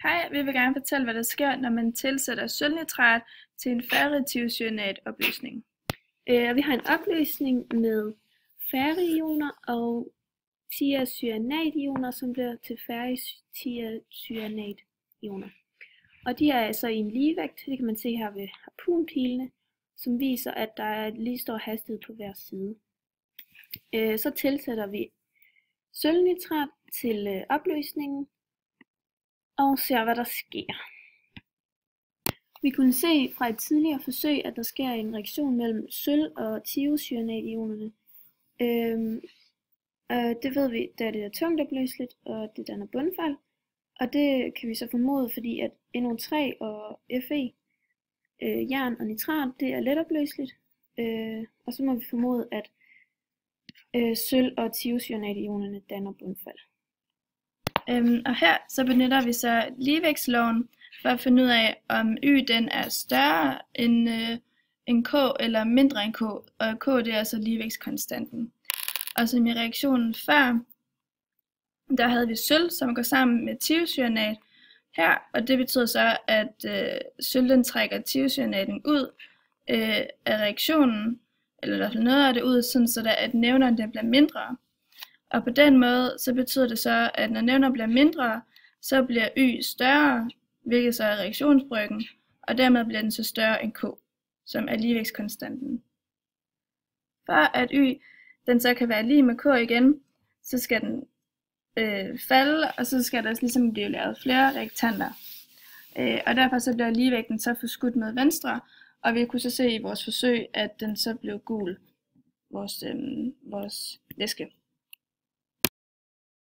Hej, vi vil gerne fortælle, hvad der sker, når man tilsætter sølvnitrat til en ferritiocyanatopløsning. Vi har en opløsning med ferrioner og thiacyanat-ioner, som bliver til ferritiocyanat-ioner. Og de er altså i en ligevægt, det kan man se her ved harpunpilene, som viser, at der er lige stor hastighed på hver side. Så tilsætter vi sølvnitrat til opløsningen og ser, hvad der sker. Vi kunne se fra et tidligere forsøg, at der sker en reaktion mellem sølv- og thiocyanat-ionerne. Det ved vi, da det er tungt opløseligt, og det danner bundfald. Og det kan vi så formode, fordi at NO3 og Fe, jern og nitrat, det er let opløseligt. Og så må vi formode, at sølv- og thiocyanat-ionerne danner bundfald. Og her så benytter vi så ligevægtsloven for at finde ud af, om Y den er større end K eller mindre end K, og K det er altså ligevægtskonstanten. Og som i reaktionen før, der havde vi sølv, som går sammen med thiocyanat her, og det betyder så, at sølv den trækker thiocyanat'en ud af reaktionen, eller i hvert fald noget af det ud, sådan så at nævneren den bliver mindre. Og på den måde, så betyder det så, at når nævneren bliver mindre, så bliver Y større, hvilket så er reaktionsbrøken, og dermed bliver den så større end K, som er ligevægtskonstanten. For at Y den så kan være lige med K igen, så skal den falde, og så skal der ligesom blive lavet flere rektanter. Og derfor så bliver ligevægten så forskudt med venstre, og vi kunne så se i vores forsøg, at den så blev gul, vores væske.